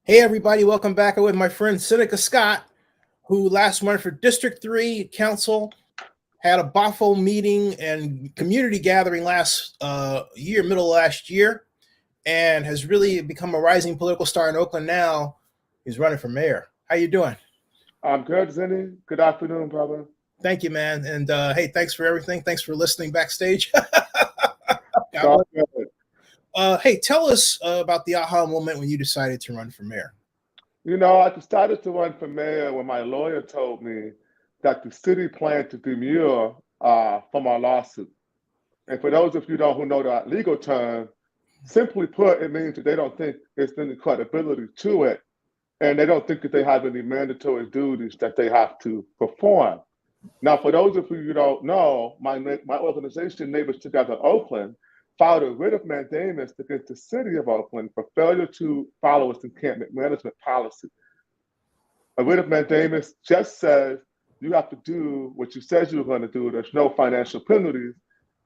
Hey everybody, welcome back. I'm with my friend Seneca Scott, who last month for District 3 Council had a BAFO meeting and community gathering last year, middle of last year, and has really become a rising political star in Oakland now. He's running for mayor. How you doing? I'm good, Zennie. Good afternoon, brother. Thank you, man. And hey, thanks for everything. Thanks for listening backstage. So good. Hey, tell us about the aha moment when you decided to run for mayor. I decided to run for mayor when my lawyer told me that the city planned to demur from our lawsuit. And for those of you who know that legal term, simply put, it means that they don't think there's any credibility to it, and they don't think that they have any mandatory duties that they have to perform. Now, for those of you who don't know, my organization, Neighbors Together Oakland, filed a writ of mandamus against the city of Oakland for failure to follow its encampment management policy. A writ of mandamus just says you have to do what you said you were going to do. There's no financial penalties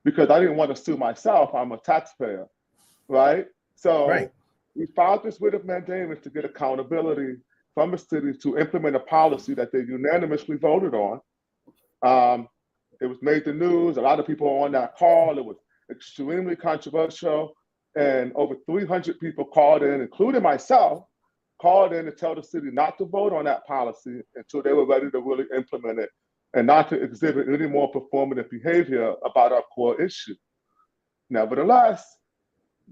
because I didn't want to sue myself. I'm a taxpayer, right? So we filed this writ of mandamus to get accountability from the city to implement a policy that they unanimously voted on. It was made the news. A lot of people were on that call. It was extremely controversial, and over 300 people called in, including myself, called in to tell the city not to vote on that policy until they were ready to really implement it and not to exhibit any more performative behavior about our core issue. Nevertheless,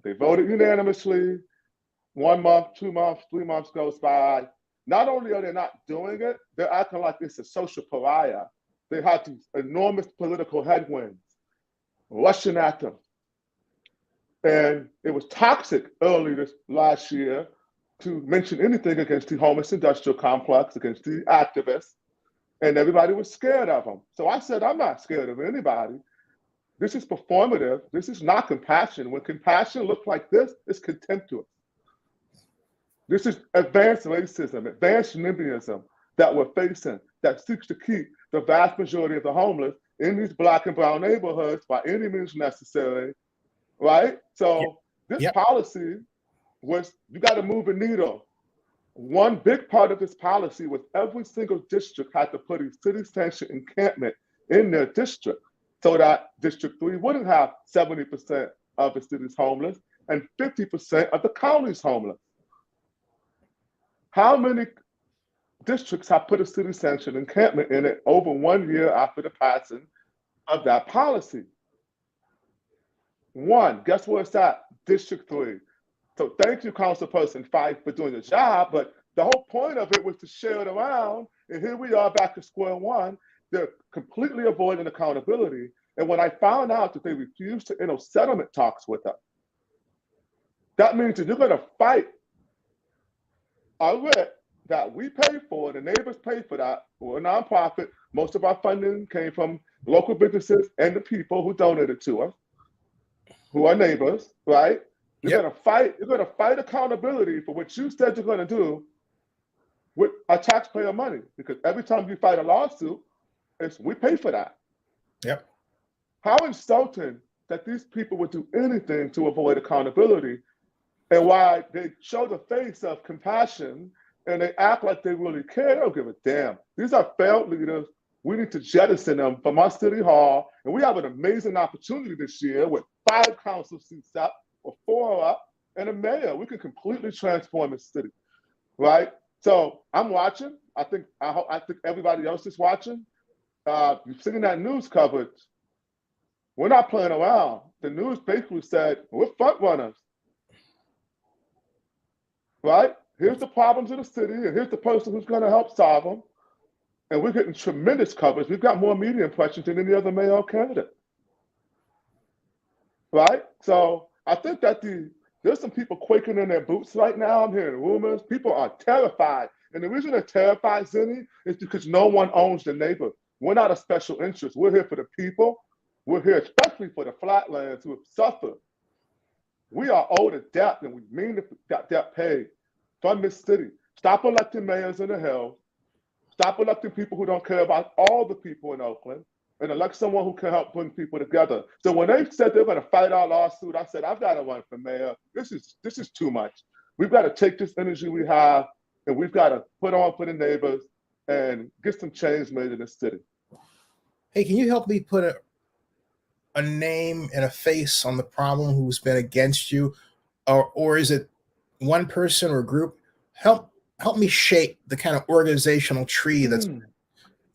they voted unanimously. 1 month, 2 months, 3 months goes by. Not only are they not doing it, they're acting like it's a social pariah. They had these enormous political headwinds rushing at them. And it was toxic early this last year to mention anything against the homeless industrial complex, against the activists, and everybody was scared of them. So I said, I'm not scared of anybody. This is performative. This is not compassion. When compassion looks like this, it's contemptuous. This is advanced racism, advanced NIMBYism that we're facing that seeks to keep the vast majority of the homeless in these Black and brown neighborhoods by any means necessary, right? So this policy was, you got to move a needle. One big part of this policy was every single district had to put a city-sanctioned encampment in their district so that District 3 wouldn't have 70% of the city's homeless and 50% of the county's homeless. How many districts have put a city-sanctioned encampment in it over 1 year after the passing of that policy? One, guess where it's at? District 3. So thank you, Councilperson Fife, for doing the job, but the whole point of it was to share it around, and here we are back to square one. They're completely avoiding accountability, and when I found out that they refused to enter settlement talks with us, that means that you're going to fight a writ that we pay for, the neighbors pay for that. We're a nonprofit. Most of our funding came from local businesses and the people who donated to us, who are neighbors, right? You're gonna fight accountability for what you said you're gonna do with our taxpayer money, because every time you fight a lawsuit, we pay for that. Yep. How insulting that these people would do anything to avoid accountability, and why they show the face of compassion and they act like they really care. They don't give a damn. These are failed leaders. We need to jettison them from our city hall. And we have an amazing opportunity this year with 5 council seats up or 4 up and a mayor. We can completely transform the city, right? So I'm watching. I think everybody else is watching. You've seen that news coverage. We're not playing around. The news basically said, we're front runners, right? Here's the problems of the city, and here's the person who's going to help solve them. And we're getting tremendous coverage. We've got more media impressions than any other mayoral candidate, right? So I think that there's some people quaking in their boots right now. I'm hearing rumors. People are terrified. And the reason they're terrified, Zennie, is because no one owns the neighbor. We're not a special interest. We're here for the people. We're here especially for the flatlands who have suffered. We are owed a debt, and we mean to get debt paid from this city. Stop electing mayors in the hills. Stop electing people who don't care about all the people in Oakland, and elect someone who can help bring people together. So when they said they're going to fight our lawsuit, I said, I've got to run for mayor. This is too much. We've got to take this energy we have and we've got to put on for the neighbors and get some change made in the city. Hey, can you help me put a name and a face on the problem who's been against you? Or is it one person or group? Help me shape the kind of organizational tree that's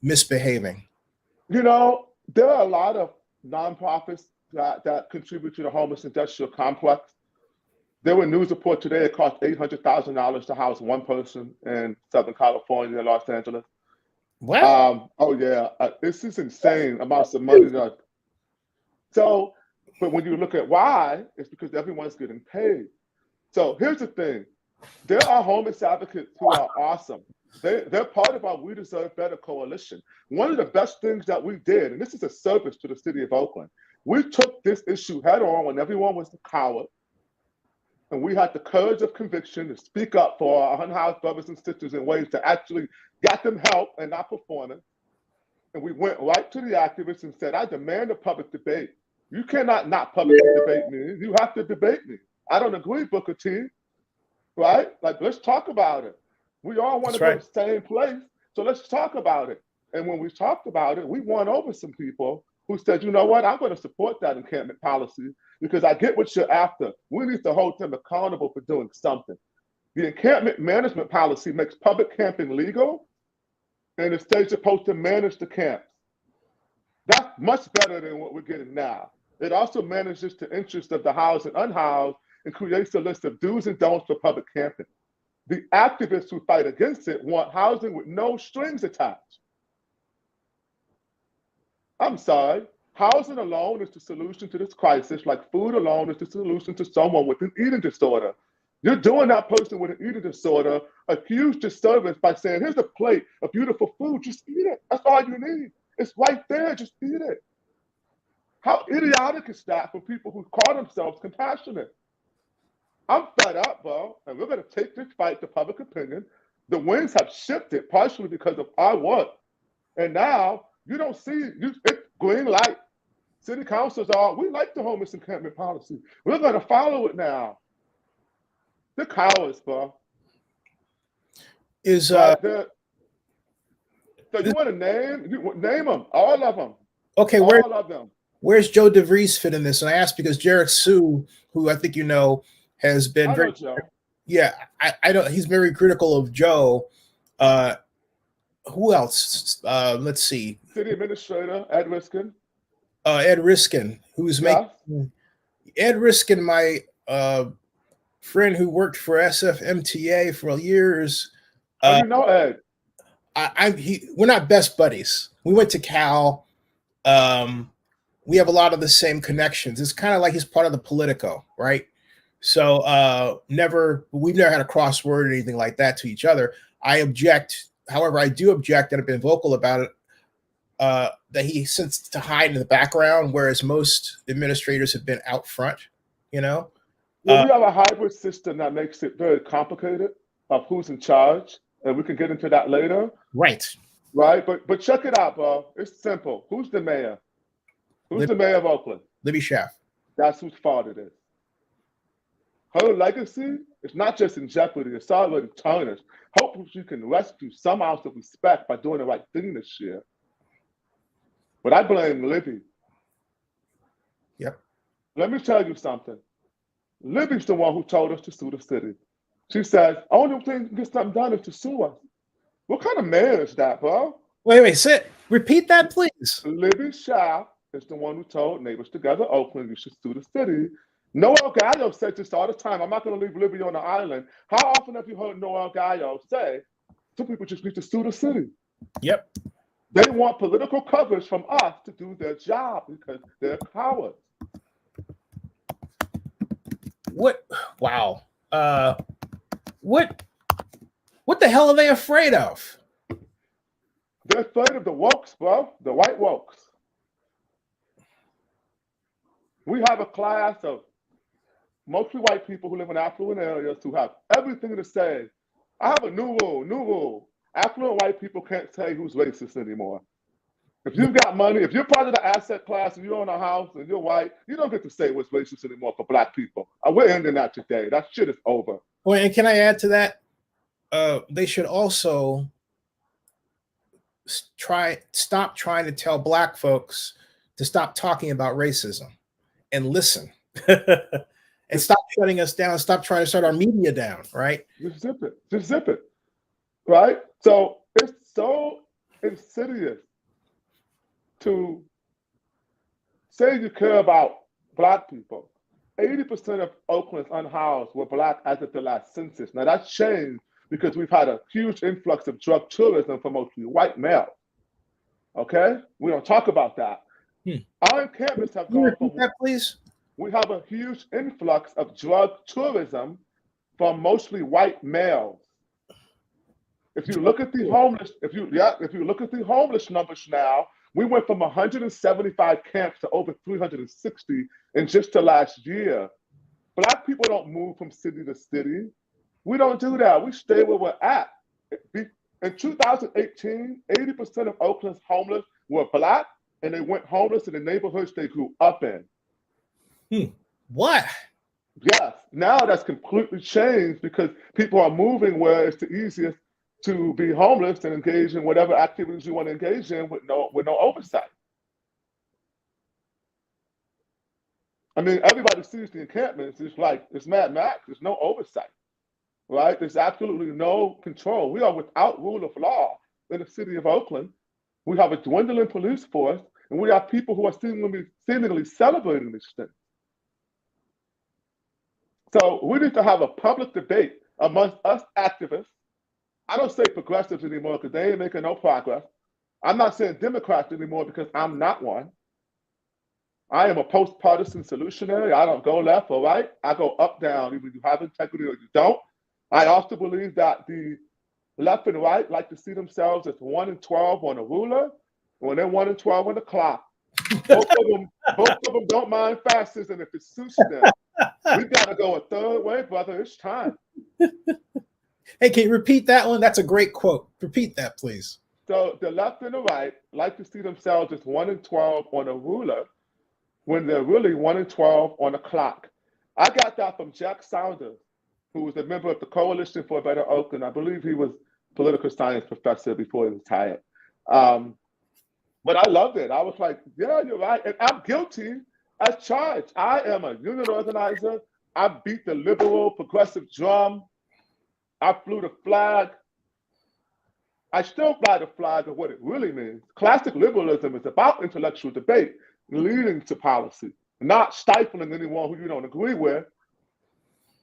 misbehaving. You know, there are a lot of nonprofits that contribute to the homeless industrial complex. There were news report today, it cost $800,000 to house one person in Southern California and Los Angeles. Wow. Oh yeah, this is insane amounts of money. So, but when you look at why, it's because everyone's getting paid. So here's the thing. There are homeless advocates who are awesome. They're part of our We Deserve Better coalition. One of the best things that we did, and this is a service to the city of Oakland, we took this issue head on when everyone was a coward. And we had the courage of conviction to speak up for our unhoused brothers and sisters in ways to actually get them help and not performance. And we went right to the activists and said, I demand a public debate. You cannot not publicly debate me. You have to debate me. I don't agree, Booker T. Right? Like, let's talk about it. We all want to go to the same place. So let's talk about it. And when we talked about it, we won over some people who said, you know what, I'm going to support that encampment policy because I get what you're after. We need to hold them accountable for doing something. The encampment management policy makes public camping legal, and the state's supposed to manage the camps. That's much better than what we're getting now. It also manages the interests of the housed and unhoused and creates a list of do's and don'ts for public camping. The activists who fight against it want housing with no strings attached. I'm sorry, housing alone is the solution to this crisis, like food alone is the solution to someone with an eating disorder. You're doing that person with an eating disorder a huge disservice by saying, here's a plate of beautiful food, just eat it. That's all you need. It's right there, just eat it. How idiotic is that for people who call themselves compassionate? I'm fed up, bro, and we're going to take this fight to public opinion. The winds have shifted partially because of our work. And now you don't see, it's green light. City councils are, we like the homeless encampment policy. We're going to follow it now. They're cowards, bro. So you want to name them, all of them. Okay, all of them. Where's Joe DeVries fit in this? And I asked because Jarek Sue, who I think you know, has been I know Joe. Yeah, I don't. He's very critical of Joe. Who else? Let's see. City Administrator Ed Riskin. Ed Riskin, who's making Ed Riskin, my friend who worked for SFMTA for years. You know Ed. We're not best buddies. We went to Cal. We have a lot of the same connections. It's kind of like he's part of the Politico, right? So we've never had a crossword or anything like that to each other. I object. However, I do object, and I've been vocal about it, that he sits to hide in the background, whereas most administrators have been out front, you know? Well, we have a hybrid system that makes it very complicated of who's in charge, and we can get into that later. Right. Right, but check it out, bro. It's simple. Who's the mayor? Who's the mayor of Oakland? Libby Schaaf. That's whose fault it is. Her legacy is not just in jeopardy, it's already tarnished. Hopefully she can rescue some ounce of respect by doing the right thing this year. But I blame Libby. Yep. Let me tell you something. Libby's the one who told us to sue the city. She says, only thing to get something done is to sue us. What kind of mayor is that, bro? Wait, sit. Repeat that, please. Libby Schaaf is the one who told Neighbors Together Oakland you should sue the city. Noel Gallo said this all the time. I'm not going to leave Libby on the island. How often have you heard Noel Gallo say, some people just need to sue the city? Yep. They want political coverage from us to do their job because they're cowards. What? Wow. What the hell are they afraid of? They're afraid of the wokes, bro. The white wokes. We have a class of mostly white people who live in affluent areas who have everything to say. I have a new rule. Affluent white people can't say who's racist anymore. If you've got money, if you're part of the asset class and you own a house and you're white, you don't get to say what's racist anymore for black people. We're ending that today. That shit is over. Well, and can I add to that? They should also stop trying to tell Black folks to stop talking about racism and listen. And stop shutting us down. Stop trying to shut our media down, right? Just zip it. Just zip it. Right? So it's so insidious to say you care about Black people. 80% of Oakland's unhoused were Black as of the last census. Now that's changed because we've had a huge influx of drug tourism from mostly white males. Okay? We don't talk about that. Our encampments have gone from that, please. We have a huge influx of drug tourism from mostly white males. If you look at the homeless, if you look at the homeless numbers now, we went from 175 camps to over 360 in just the last year. Black people don't move from city to city. We don't do that. We stay where we're at. In 2018, 80% of Oakland's homeless were Black, and they went homeless in the neighborhoods they grew up in. What? Yes. Now that's completely changed because people are moving where it's the easiest to be homeless and engage in whatever activities you want to engage in with no oversight. I mean, everybody sees the encampments. It's like it's Mad Max. There's no oversight, right? There's absolutely no control. We are without rule of law in the city of Oakland. We have a dwindling police force, and we have people who are seemingly celebrating these things. So we need to have a public debate amongst us activists. I don't say progressives anymore because they ain't making no progress. I'm not saying Democrats anymore because I'm not one. I am a post-partisan solutionary. I don't go left or right. I go up, down, either you have integrity or you don't. I also believe that the left and right like to see themselves as 1 and 12 on a ruler, when they're 1 and 12 on the clock. Both of them don't mind fascism if it suits them. We gotta go a third way, brother. It's time. Hey, can you repeat that one? That's a great quote. Repeat that, please. So the left and the right like to see themselves as 1 and 12 on a ruler when they're really 1 and 12 on a clock. I got that from Jack Saunders, who was a member of the Coalition for a Better Oakland. I believe he was political science professor before he retired. But I loved it. I was like, yeah, you're right. And I'm guilty as charged. I am a union organizer. I beat the liberal progressive drum. I flew the flag. I still fly the flag of what it really means. Classic liberalism is about intellectual debate leading to policy, not stifling anyone who you don't agree with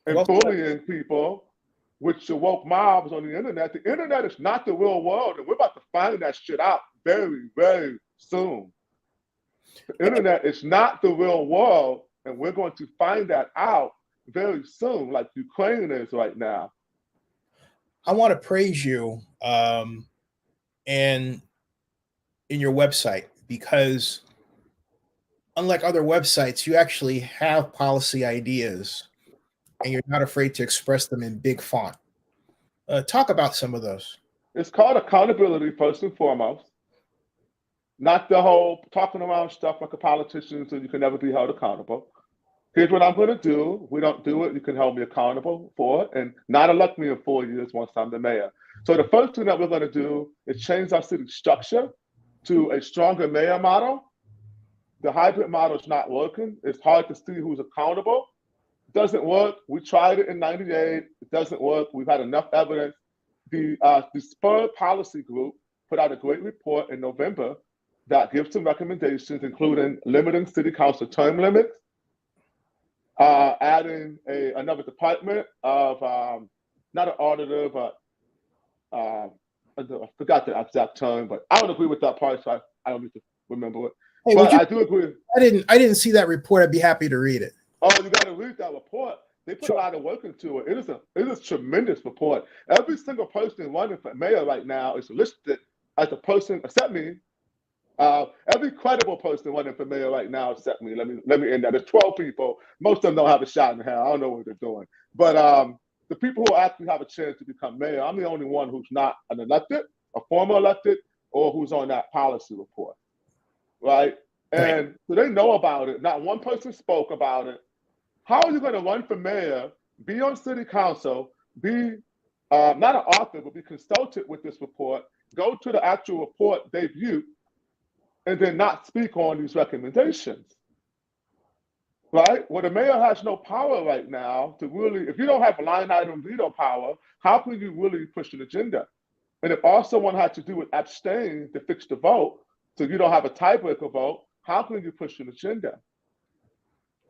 and bullying people with your woke mobs on the internet. The internet is not the real world, and we're about to find that shit out very, very soon. The internet is not the real world, and we're going to find that out very soon, like Ukraine is right now. I want to praise you and in your website, because unlike other websites, you actually have policy ideas and you're not afraid to express them in big font. Talk about some of those. It's called accountability first and foremost, not the whole talking around stuff like a politician so you can never be held accountable. Here's what I'm going to do. We don't do it. You can hold me accountable for it and not elect me in 4 years once I'm the mayor. So the first thing that we're going to do is change our city structure to a stronger mayor model. The hybrid model is not working. It's hard to see who's accountable. It doesn't work. We tried it in '98. It doesn't work. We've had enough evidence. The Spur Policy Group put out a great report in November that gives some recommendations, including limiting city council term limits, adding another department of, not an auditor, but I forgot the exact term, but I don't agree with that part, so I don't need to remember it. Hey, but I do agree. I didn't see that report. I'd be happy to read it. Oh, you got to read that report. They put a lot of work into it. It is a tremendous report. Every single person running for mayor right now is listed as a person, except me. Every credible person running for mayor right now, except me. Let me end that. There's 12 people. Most of them don't have a shot in hell. I don't know what they're doing. But the people who actually have a chance to become mayor, I'm the only one who's not an elected, a former elected, or who's on that policy report, right? And so they know about it. Not one person spoke about it. How are you going to run for mayor be on city council, be not an author, but be consulted with this report, go to the actual report they view, and then not speak on these recommendations, right? Well, the mayor has no power right now to really, if you don't have line item veto power, how can you really push an agenda? And if all someone had to do is abstain to fix the vote, so you don't have a tiebreaker vote, how can you push an agenda?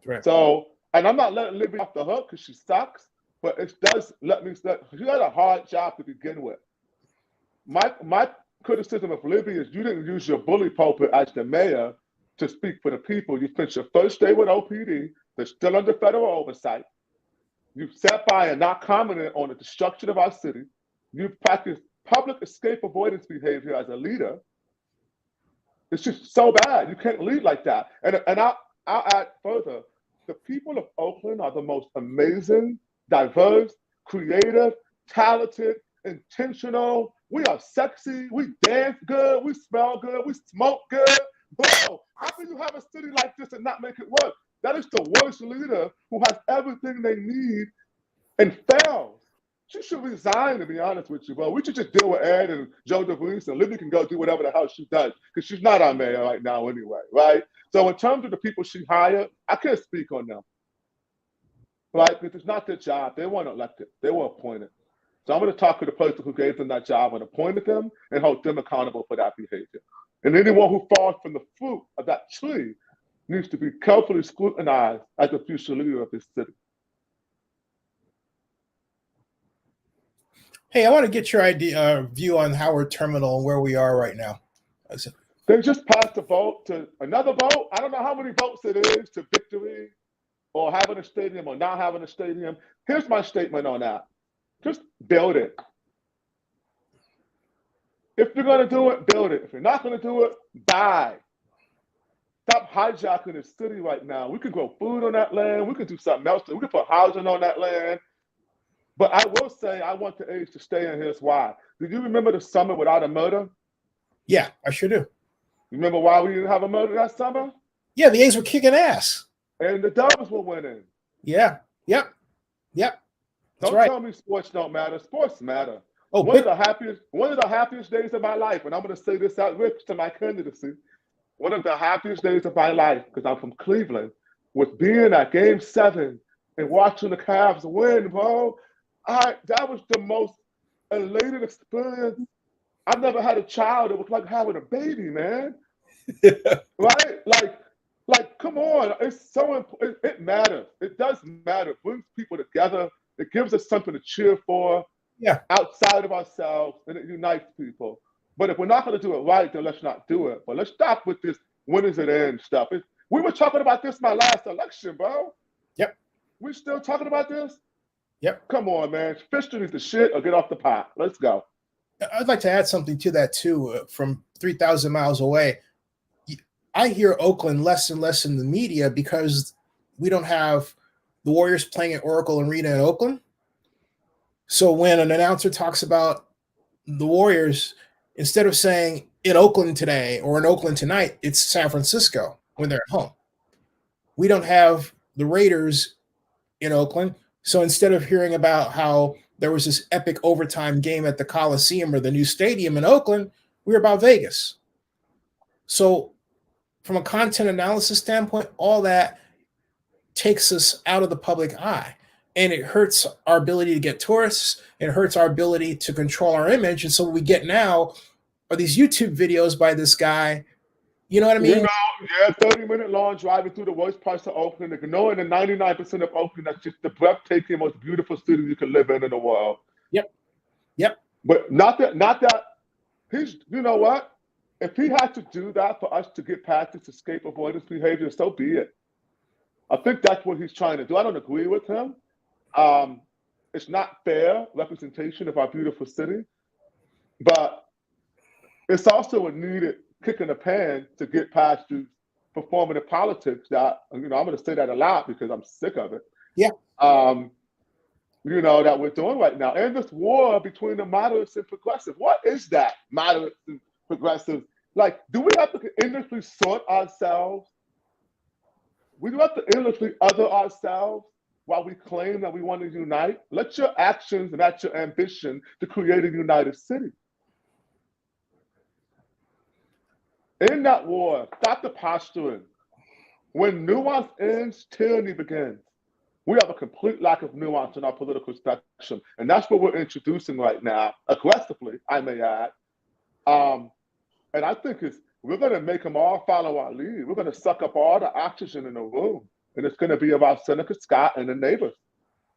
Right. So, and I'm not letting Libby off the hook because she sucks, but it does let me, she had a hard job to begin with. My criticism of Libby is you didn't use your bully pulpit as the mayor to speak for the people. You spent your first day with OPD, they're still under federal oversight. You've sat by and not commented on the destruction of our city. You've practiced public escape avoidance behavior as a leader. It's just so bad. You can't lead like that. And I'll add further. The people of Oakland are the most amazing, diverse, creative, talented, intentional. We are sexy. We dance good. We smell good. We smoke good. Bro, how can you have a city like this and not make it work? That is the worst leader who has everything they need and fails. She should resign, to be honest with you, bro. We should just deal with Ed and Joe DeVries, and Libby can go do whatever the hell she does, because she's not our mayor right now anyway, right? So in terms of the people she hired, I can't speak on them, right? Because it's not their job. They weren't elected. They were appointed. So I'm going to talk to the person who gave them that job and appointed them and hold them accountable for that behavior. And anyone who falls from the fruit of that tree needs to be carefully scrutinized as the future leader of this city. Hey, I want to get your view on Howard Terminal and where we are right now. They just passed a vote to another vote. I don't know how many votes it is to victory or having a stadium or not having a stadium. Here's my statement on that. Just build it. If you're going to do it, build it. If you're not going to do it, buy. Stop hijacking the city right now. We could grow food on that land. We could do something else. We could put housing on that land. But I will say I want the A's to stay, and here's why. Do you remember the summer without a murder? Yeah, I sure do. You remember why we didn't have a murder that summer? Yeah, the A's were kicking ass. And the Dubs were winning. Yeah, yep. Don't right. tell me sports don't matter. Sports matter. Oh, one of the happiest days of my life, and I'm going to say this out rich to my candidacy, one of the happiest days of my life, because I'm from Cleveland, was being at Game 7 and watching the Cavs win, bro. That was the most elated experience. I've never had a child. It was like having a baby, man. Right? Like, come on. It's so important. It matters. It does matter. It brings people together. It gives us something to cheer for. Yeah. Outside of ourselves, and it unites people. But if we're not going to do it right, then let's not do it. But let's stop with this when is it end stuff. We were talking about this my last election, bro. Yep. We still talking about this? Yep. Come on, man. Fisher is the shit or get off the pot. Let's go. I'd like to add something to that, too, from 3,000 miles away. I hear Oakland less and less in the media because we don't have the Warriors playing at Oracle Arena in Oakland. So when an announcer talks about the Warriors, instead of saying in Oakland today or in Oakland tonight, it's San Francisco when they're at home. We don't have the Raiders in Oakland. So instead of hearing about how there was this epic overtime game at the Coliseum or the new stadium in Oakland, we're about Vegas. So from a content analysis standpoint, all that takes us out of the public eye. And it hurts our ability to get tourists. It hurts our ability to control our image. And so what we get now are these YouTube videos by this guy. You know what I mean? You know, 30-minute long driving through the worst parts of Oakland, ignoring the 99% of Oakland that's just the breathtaking, most beautiful city you can live in the world. Yep. But not that he's, you know what? If he had to do that for us to get past this escape avoidance behavior, so be it. I think that's what he's trying to do. I don't agree with him. It's not fair representation of our beautiful city, but it's also a needed kick in the pan to get past these performative politics that, you know, I'm going to say that a lot because I'm sick of it. Yeah. You know, that we're doing right now. And this war between the moderates and progressives. What is that, moderates and progressives? Like, do we have to endlessly sort ourselves? We do have to endlessly other ourselves while we claim that we want to unite, let your actions match your ambition to create a united city. In that war, stop the posturing. When nuance ends, tyranny begins. We have a complete lack of nuance in our political spectrum, and that's what we're introducing right now, aggressively, I may add. And I think we're going to make them all follow our lead. We're going to suck up all the oxygen in the room, and it's going to be about Seneca Scott and the neighbors.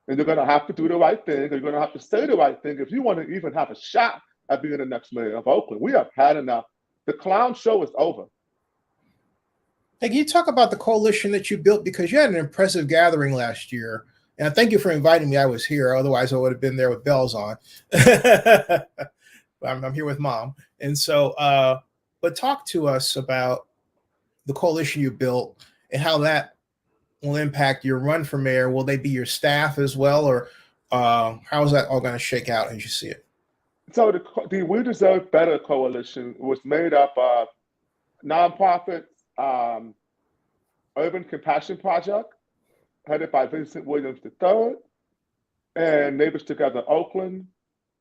And you're going to have to do the right thing, or you're going to have to say the right thing if you want to even have a shot at being the next mayor of Oakland. We have had enough. The clown show is over. Hey, can you talk about the coalition that you built? Because you had an impressive gathering last year. And I thank you for inviting me. I was here. Otherwise, I would have been there with bells on. I'm here with Mom. And so, but talk to us about the coalition you built and how that will impact your run for mayor. Will they be your staff as well? Or how is that all going to shake out as you see it? So the We Deserve Better coalition was made up of nonprofits, Urban Compassion Project, headed by Vincent Williams III, and Neighbors Together Oakland,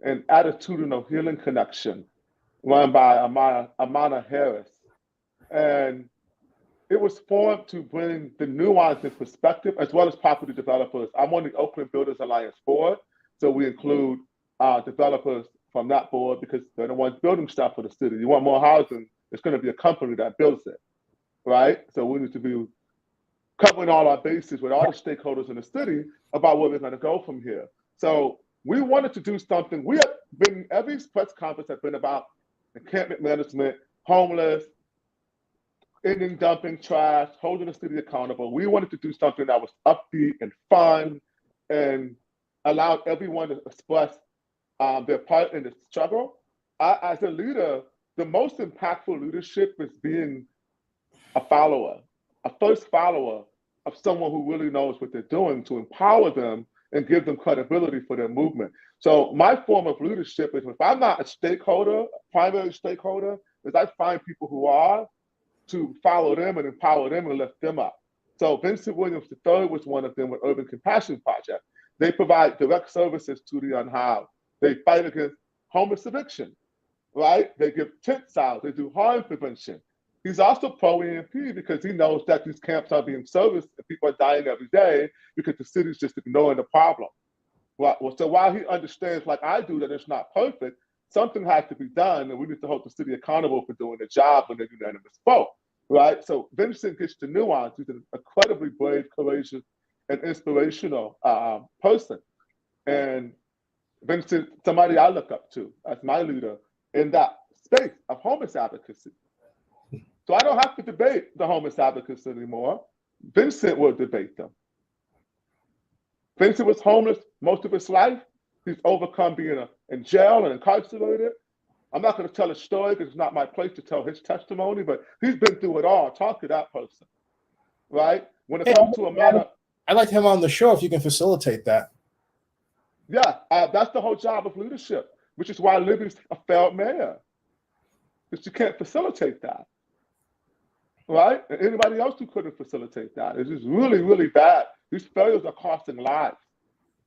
and Attitudinal Healing Connection, run by Amana Harris. And it was formed to bring the nuance and perspective, as well as property developers. I'm on the Oakland Builders Alliance board, so we include developers from that board because they're the ones building stuff for the city. You want more housing, it's going to be a company that builds it, right? So we need to be covering all our bases with all the stakeholders in the city about where we're going to go from here. So we wanted to do something. We have been, every press conference has been about encampment management, homeless, ending dumping trash, holding the city accountable. We wanted to do something that was upbeat and fun and allowed everyone to express their part in the struggle. As a leader, the most impactful leadership is being a follower, a first follower of someone who really knows what they're doing, to empower them and give them credibility for their movement. So my form of leadership is, if I'm not a stakeholder, a primary stakeholder, is I find people who are, to follow them and empower them and lift them up. So Vincent Williams III was one of them with Urban Compassion Project. They provide direct services to the unhoused. They fight against homeless eviction, right? They give tent sites, they do harm prevention. He's also pro-EMP because he knows that these camps are being serviced and people are dying every day because the city's just ignoring the problem. Well, so while he understands, like I do, that it's not perfect, something has to be done, and we need to hold the city accountable for doing the job when they're unanimous vote, right? So Vincent gets the nuance. He's an incredibly brave, courageous, and inspirational person. And Vincent, somebody I look up to as my leader in that space of homeless advocacy. So I don't have to debate the homeless advocates anymore. Vincent will debate them. Vincent was homeless most of his life. He's overcome being in jail and incarcerated. I'm not going to tell his story because it's not my place to tell his testimony, but he's been through it all. Talk to that person, right? When it comes to a matter, I'd like to have him on the show if you can facilitate that. Yeah, that's the whole job of leadership, which is why Libby's a failed mayor, because you can't facilitate that, right? And anybody else who couldn't facilitate that. It's just really, really bad. These failures are costing lives,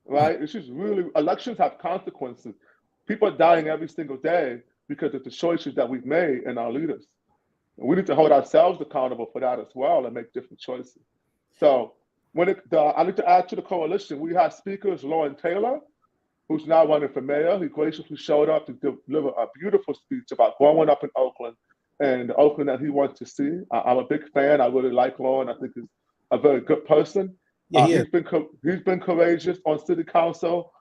right? It's just really, elections have consequences. People are dying every single day because of the choices that we've made and our leaders. And we need to hold ourselves accountable for that as well and make different choices. So I need to add to the coalition, we have speakers, Lauren Taylor, who's now running for mayor. He graciously showed up to deliver a beautiful speech about growing up in Oakland and the Oakland that he wants to see. I'm a big fan. I really like Lauren. I think he's a very good person. Yeah, he's been courageous on city council,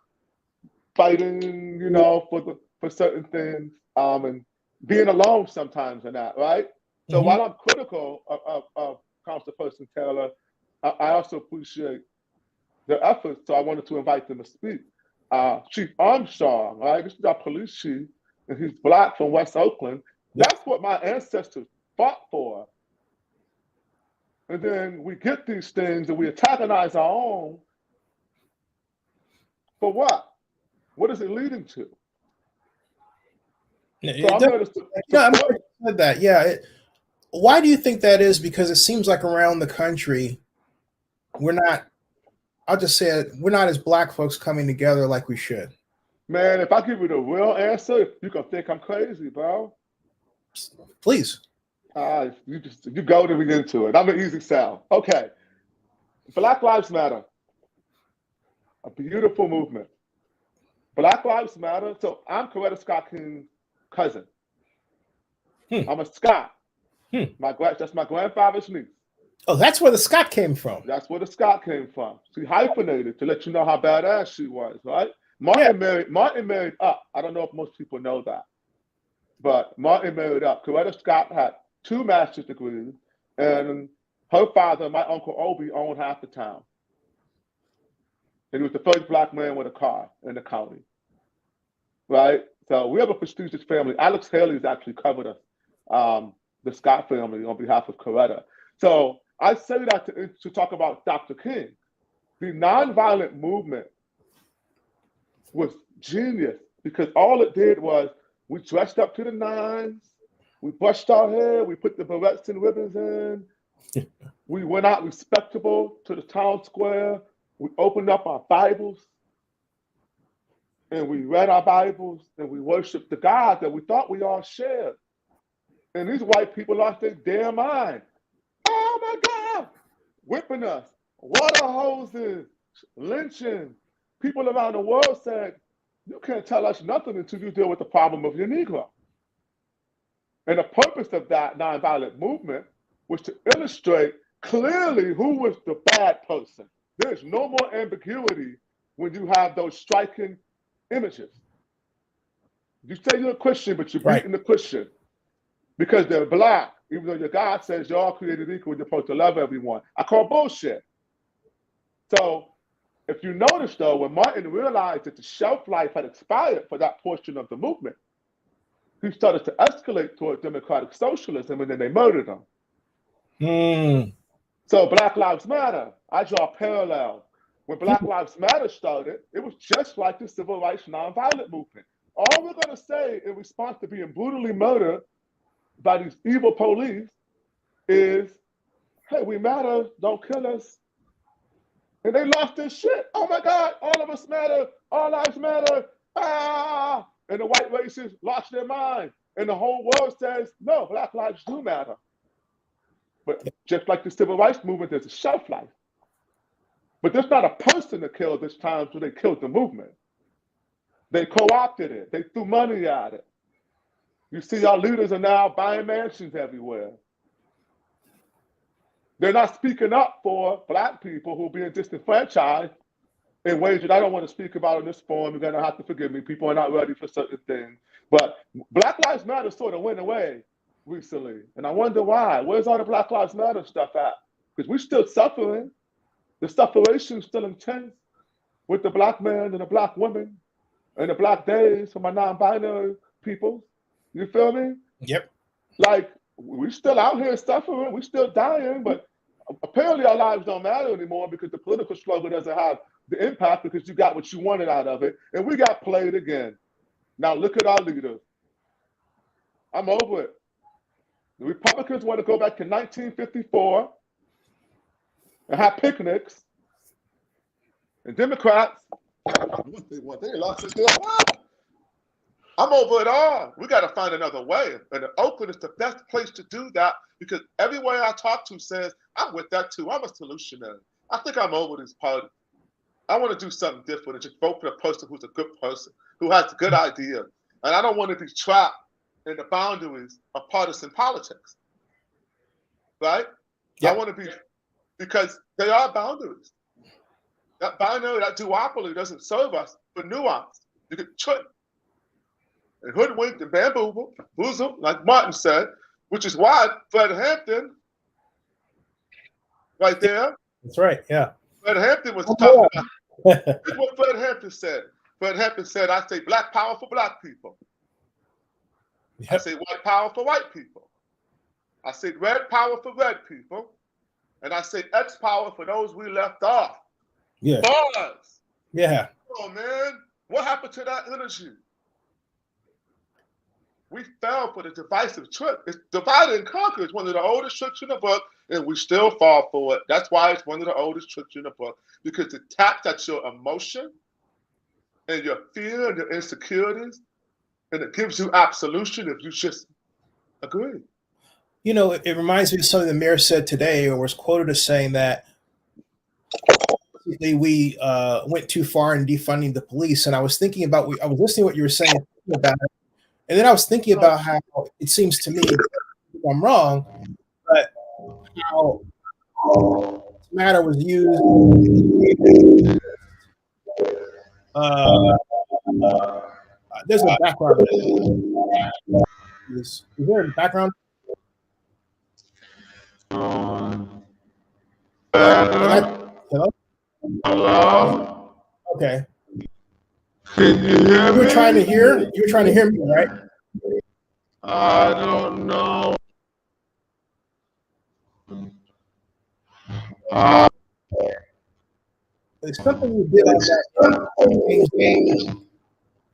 fighting, for certain things, and being alone sometimes in that, right? So while I'm critical of Councilperson Taylor, I also appreciate their efforts, so I wanted to invite them to speak. Chief Armstrong, right? This is our police chief, and he's Black from West Oakland. That's what my ancestors fought for. And then we get these things and we antagonize our own. For what? What is it leading to? I'm said that. Yeah. Why do you think that is? Because it seems like around the country, we're not I'll just say it, we're not as black folks coming together like we should. Man, if I give you the real answer, you can think I'm crazy, bro. Please. You go to get into it. I'm an easy sell. Okay. Black Lives Matter. A beautiful movement. Black Lives Matter. So I'm Coretta Scott King's cousin. I'm a Scott. That's my grandfather's niece. Oh, that's where the Scott came from. That's where the Scott came from. She hyphenated to let you know how badass she was, right? Martin married up. I don't know if most people know that. But Martin married up. Coretta Scott had 2 master's degrees, and her father, my Uncle Obie, owned half the town. And he was the first black man with a car in the county, right? So we have a prestigious family. Alex Haley's actually covered us, the Scott family, on behalf of Coretta. So I say that to talk about Dr. King. The nonviolent movement was genius because all it did was we dressed up to the nines, we brushed our hair, we put the barrettes and ribbons in, we went out respectable to the town square, we opened up our Bibles, and we read our Bibles, and we worshiped the God that we thought we all shared. And these white people lost their damn mind. Oh my God, whipping us, water hoses, lynching. People around the world said, you can't tell us nothing until you deal with the problem of your Negro. And the purpose of that nonviolent movement was to illustrate clearly who was the bad person. There's no more ambiguity when you have those striking images. You say you're a Christian, but you're beating the Christian because they're black, even though your God says you're all created equal and you're supposed to love everyone. I call bullshit. So if you notice, though, when Martin realized that the shelf life had expired for that portion of the movement, he started to escalate toward democratic socialism, and then they murdered him. So Black Lives Matter, I draw a parallel. When Black Lives Matter started, it was just like the civil rights nonviolent movement. All we're going to say in response to being brutally murdered by these evil police is, hey, we matter, don't kill us. And they lost their shit. Oh my God, all of us matter, all lives matter. Ah! And the white racists lost their mind. And the whole world says, no, Black lives do matter. But just like the civil rights movement, there's a shelf life. But there's not a person that killed this time, so they killed the movement. They co-opted it. They threw money at it. You see our leaders are now buying mansions everywhere. They're not speaking up for Black people who are being disenfranchised in ways that I don't want to speak about in this forum. You're going to have to forgive me. People are not ready for certain things. But Black Lives Matter sort of went away recently. And I wonder why. Where's all the Black Lives Matter stuff at? Because we're still suffering. The sufferation is still intense with the Black man and the Black woman and the Black days for my non-binary people. You feel me? Yep. Like, we're still out here suffering. We're still dying. But apparently our lives don't matter anymore because the political struggle doesn't have the impact because you got what you wanted out of it. And we got played again. Now look at our leaders. I'm over it. The Republicans want to go back to 1954 and have picnics. And Democrats, what they want, they lost it there. I'm over it all. We got to find another way. And Oakland is the best place to do that because everywhere I talk to says, I'm with that too. I'm a solutionary. I think I'm over this party. I want to do something different and just vote for a person who's a good person, who has good ideas. And I don't want to be trapped in the boundaries of partisan politics. Right? Yeah. I want to be, because there are boundaries. That binary, that duopoly doesn't serve us for nuance. You can trick and hoodwink and bamboozle, like Martin said, which is why Fred Hampton, right there. That's right, yeah. Fred Hampton was talking about, here's what Fred Hampton said. Fred Hampton said, I say Black power for Black people. Yep. I say white power for white people. I say red power for red people. And I say X power for those we left off. Yeah. Bars. Yeah. Come on, man. What happened to that energy? we fell for the divisive trick. It's divide and conquer is one of the oldest tricks in the book, and we still fall for it. That's why it's one of the oldest tricks in the book, because it taps at your emotion and your fear and your insecurities, and it gives you absolution if you just agree. You know, it reminds me of something the mayor said today, or was quoted as saying that we went too far in defunding the police. And I was thinking about, I was listening to what you were saying about it, and then I was thinking about how it seems to me, if I'm wrong, but how this matter was used. There's a background. Is there a background? Hello? Hello? Okay. Can you hear me? You were trying to hear me, right? I don't know. There's something you did on that.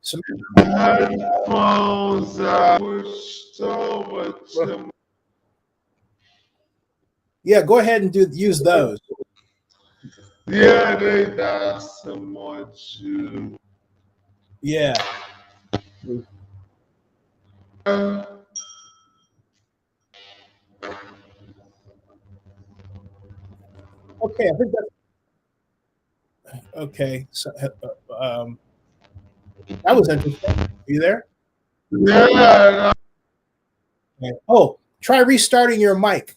Some headphones pushed over to me. Yeah, go ahead and use those. Yeah, they got some more too. Yeah. Okay, I think that's okay. So, that was interesting. Are you there? Yeah. Okay. Oh, try restarting your mic.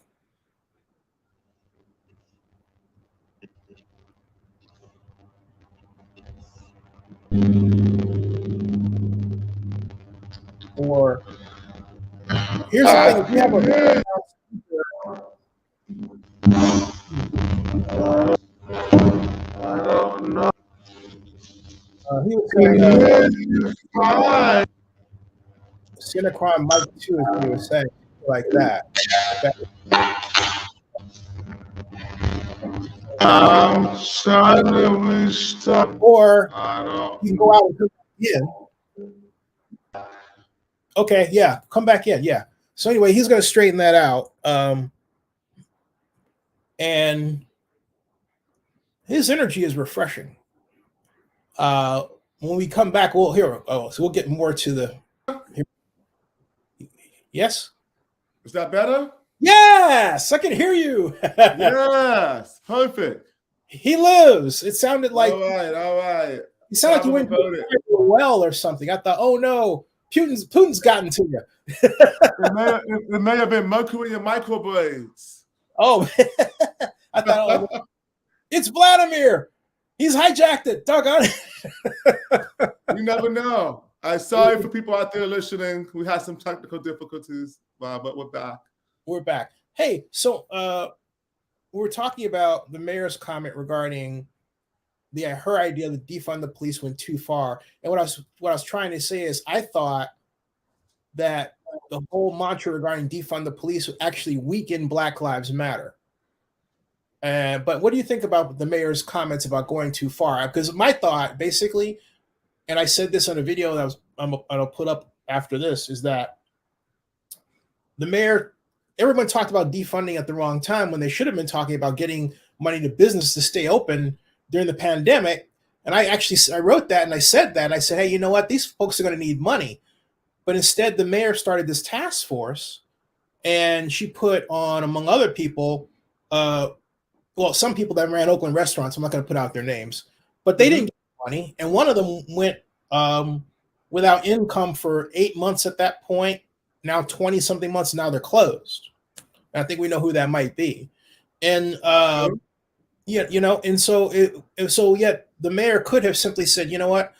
Or here's the thing: if you have a I don't know. he was saying Fine. Seneca mic too, as he was saying, like that. I'm trying to restart. Or I don't. you can go out and come in. Okay, yeah, come back in. Yeah. So anyway, he's going to straighten that out. And his energy is refreshing. When we come back, we'll hear. Oh, so we'll get more to the. Here. Yes. Is that better? Yes, I can hear you. Yes, perfect. He lives. It sounded like. All right. It sounded like you went to a well or something. I thought, oh no, Putin's gotten to you. It may have been mercury in microblades. Oh, I thought, oh, it's Vladimir. He's hijacked it. Doggone it. You never know. I'm sorry for people out there listening. We had some technical difficulties, but we're back. We're back. Hey, so we were talking about the mayor's comment regarding her idea that defund the police went too far. And what I was trying to say is I thought that the whole mantra regarding defund the police would actually weaken Black Lives Matter. But what do you think about the mayor's comments about going too far? Because my thought, basically, and I said this on a video that I'll put up after this, is that the mayor, everyone talked about defunding at the wrong time when they should have been talking about getting money to business to stay open during the pandemic. And I wrote that and I said that. And I said, hey, you know what? These folks are going to need money. But instead, the mayor started this task force, and she put on, among other people, some people that ran Oakland restaurants. I'm not going to put out their names, but they didn't get money. And one of them went without income for 8 months at that point. Now 20 something months. Now they're closed. And I think we know who that might be. And yeah, you know, and so yet the mayor could have simply said, you know what?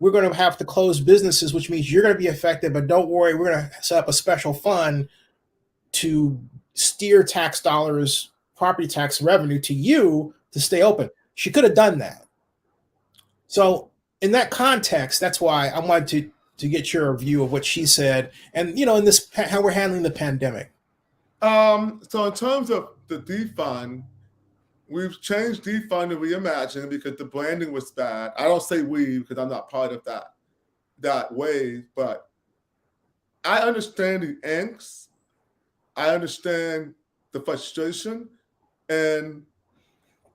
We're going to have to close businesses, which means you're going to be affected, but don't worry, we're going to set up a special fund to steer tax dollars, property tax revenue to you to stay open. She could have done that. So in that context, that's why I wanted to get your view of what she said, and in this, how we're handling the pandemic. So in terms of the defund, we've changed defund to reimagine because the branding was bad. I don't say we because I'm not part of that wave, but I understand the angst. I understand the frustration. And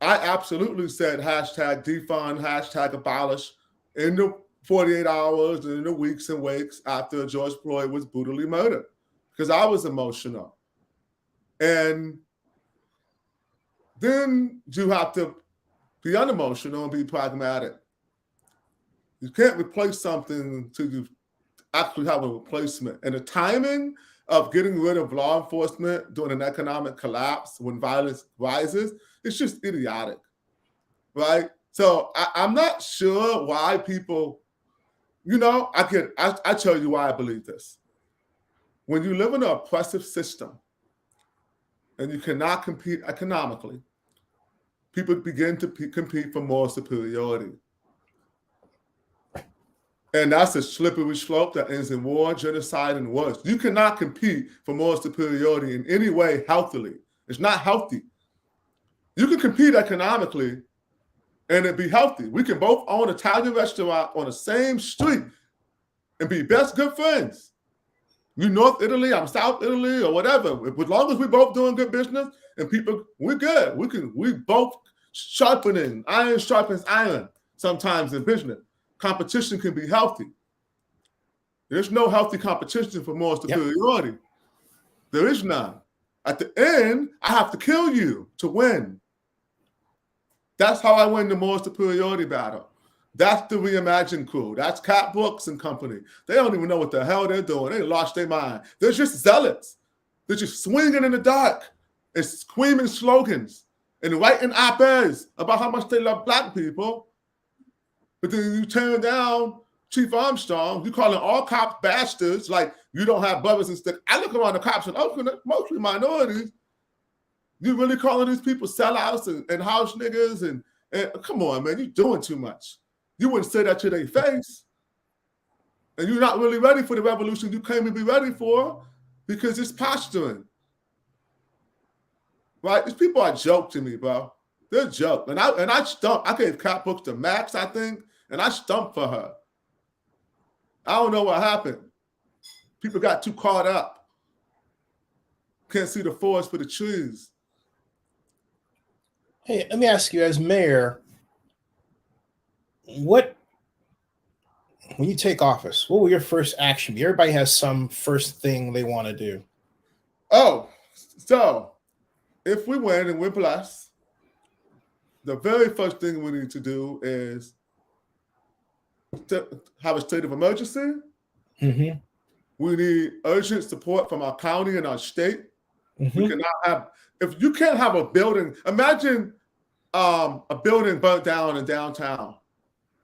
I absolutely said hashtag defund, hashtag abolish in the 48 hours and in the weeks and weeks after George Floyd was brutally murdered, because I was emotional. And then you have to be unemotional and be pragmatic. You can't replace something until you actually have a replacement. And the timing of getting rid of law enforcement during an economic collapse when violence rises, it's just idiotic, right? So I'm not sure why people, I tell you why I believe this. When you live in an oppressive system and you cannot compete economically, people begin to compete for moral superiority. And that's a slippery slope that ends in war, genocide, and worse. You cannot compete for moral superiority in any way healthily. It's not healthy. You can compete economically and it be healthy. We can both own an Italian restaurant on the same street and be best good friends. You North Italy, I'm South Italy, or whatever. As long as we both doing good business and people, we're good. We both sharpening, iron sharpens iron sometimes in business. Competition can be healthy. There's no healthy competition for moral superiority. Yep. There is none. At the end, I have to kill you to win. That's how I win the moral superiority battle. That's the Reimagine crew. That's Cat Brooks and company. They don't even know what the hell they're doing. They lost their mind. They're just zealots. They're just swinging in the dark and screaming slogans and writing op-eds about how much they love Black people. But then you turn down Chief Armstrong, you calling all cops bastards, like you don't have brothers and stuff. I look around the cops in Oakland, mostly minorities. You really calling these people sellouts and house niggas? And come on, man, you're doing too much. You wouldn't say that to their face. And you're not really ready for the revolution you claim to be ready for because it's posturing. Right? These people are a joke to me, bro. They're a joke. And I stumped. I gave Cat Brooks the max, I think. And I stumped for her. I don't know what happened. People got too caught up. Can't see the forest for the trees. Hey, let me ask you, as mayor, when you take office, what will your first action be? Everybody has some first thing they want to do. Oh, so if we win and we're blessed, the very first thing we need to do is to have a state of emergency. Mm-hmm. We need urgent support from our county and our state. Mm-hmm. We cannot have, if you can't have a building, imagine a building burnt down in downtown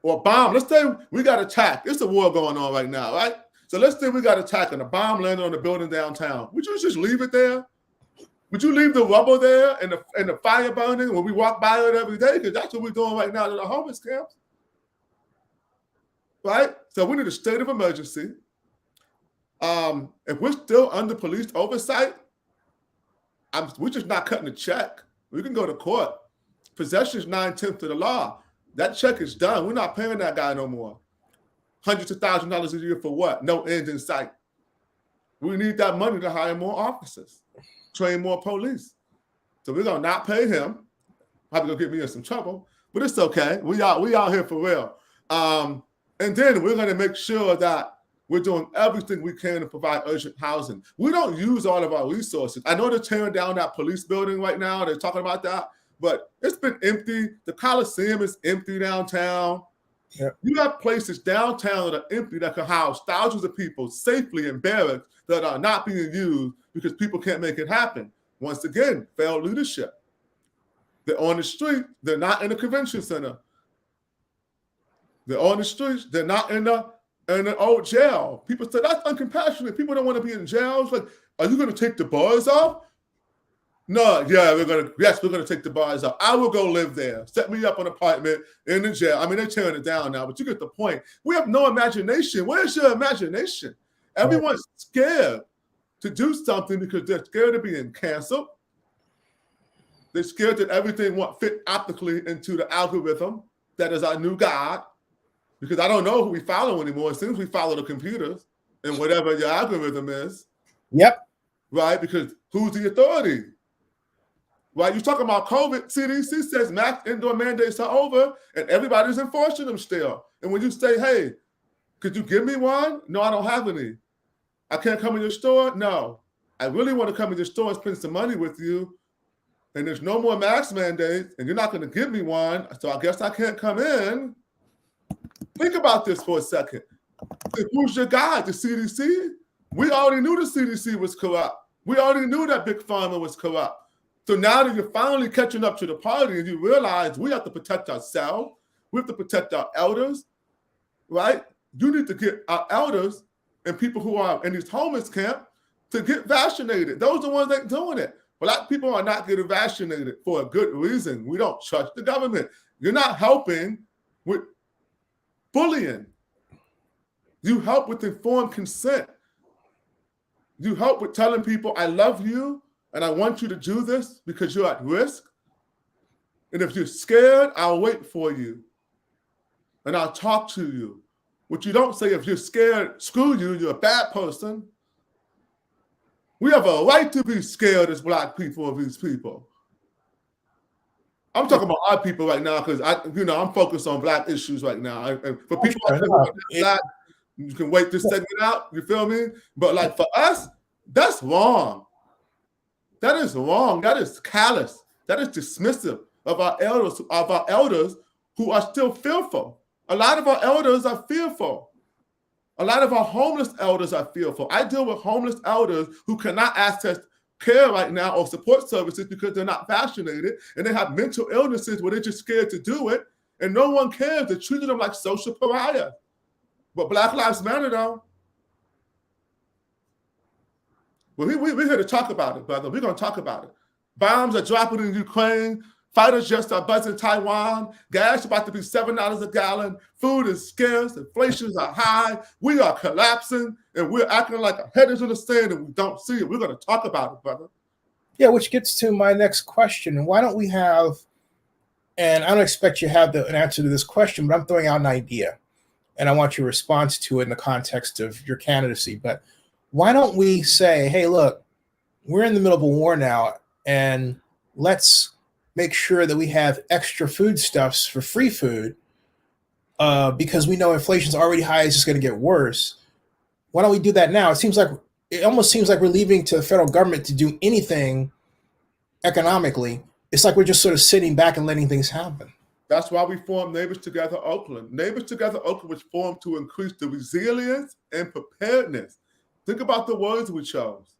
or a bomb. Let's say we got attacked. It's a war going on right now, right? So let's say we got attacked and a bomb landed on the building downtown. Would you just leave it there? Would you leave the rubble there and the fire burning when we walk by it every day? Because that's what we're doing right now in the homeless camps. Right? So we need a state of emergency. If we're still under police oversight, we're just not cutting a check. We can go to court. Possession is 9/10 of the law. That check is done. We're not paying that guy no more. Hundreds of thousands of dollars a year for what? No end in sight. We need that money to hire more officers, train more police. So we're gonna not pay him. Probably gonna get me in some trouble, but it's okay. We out here for real. And then we're gonna make sure that we're doing everything we can to provide urgent housing. We don't use all of our resources. I know they're tearing down that police building right now. They're talking about that, but it's been empty. The Coliseum is empty downtown. Yep. You have places downtown that are empty that can house thousands of people safely in barracks that are not being used because people can't make it happen. Once again, failed leadership. They're on the street. They're not in a convention center. They're on the streets. They're not in an old jail. People say that's uncompassionate. People don't want to be in jails. Like, are you going to take the bars off? No, yeah, we're going to take the bars off. I will go live there. Set me up an apartment in the jail. I mean, they're tearing it down now, but you get the point. We have no imagination. Where's your imagination? Everyone's scared to do something because they're scared of being canceled. They're scared that everything won't fit optically into the algorithm that is our new God. Because I don't know who we follow anymore. It seems we follow the computers. and whatever your algorithm is. Yep. Right? Because who's the authority? Right? You're talking about COVID. CDC says max indoor mandates are over and everybody's enforcing them still. And when you say, hey, could you give me one? No, I don't have any. I can't come in your store? No. I really want to come in your store and spend some money with you. And there's no more mask mandates and you're not going to give me one. So I guess I can't come in. Think about this for a second. Who's your guy? The CDC? We already knew the CDC was corrupt. We already knew that Big Pharma was corrupt. So now that you're finally catching up to the party and you realize we have to protect ourselves, we have to protect our elders, right? You need to get our elders and people who are in these homeless camps to get vaccinated. Those are the ones that are doing it. Black people are not getting vaccinated for a good reason. We don't trust the government. You're not helping with bullying. You help with informed consent. You help with telling people, I love you and I want you to do this because you're at risk. And if you're scared, I'll wait for you and I'll talk to you. What you don't say, if you're scared, screw you, you're a bad person. We have a right to be scared as Black people of these people. I'm talking about our people right now because I'm focused on Black issues right now. And for people Black, you can wait this segment out, you feel me? But like for us, that's wrong. That is wrong. That is callous. That is dismissive of our elders who are still fearful. A lot of our elders are fearful. A lot of our homeless elders are fearful. I deal with homeless elders who cannot access care right now or support services because they're not vaccinated and they have mental illnesses where they're just scared to do it and no one cares. They're treating them like social pariahs. But Black Lives Matter though. Well, we're here to talk about it, brother. We're going to talk about it. Bombs are dropping in Ukraine. Fighter jets are buzzing Taiwan. Gas is about to be $7 a gallon. Food is scarce. Inflations are high. We are collapsing, and we're acting like our head is in the sand, and we don't see it. We're going to talk about it, brother. Yeah, which gets to my next question. Why don't we have, and I don't expect you to have an answer to this question, but I'm throwing out an idea, and I want your response to it in the context of your candidacy. But why don't we say, hey, look, we're in the middle of a war now, and let's make sure that we have extra foodstuffs for free food because we know inflation's already high, it's just going to get worse. Why don't we do that now? It almost seems like we're leaving to the federal government to do anything economically. It's like we're just sort of sitting back and letting things happen. That's why we formed Neighbors Together Oakland. Neighbors Together Oakland was formed to increase the resilience and preparedness. Think about the words we chose.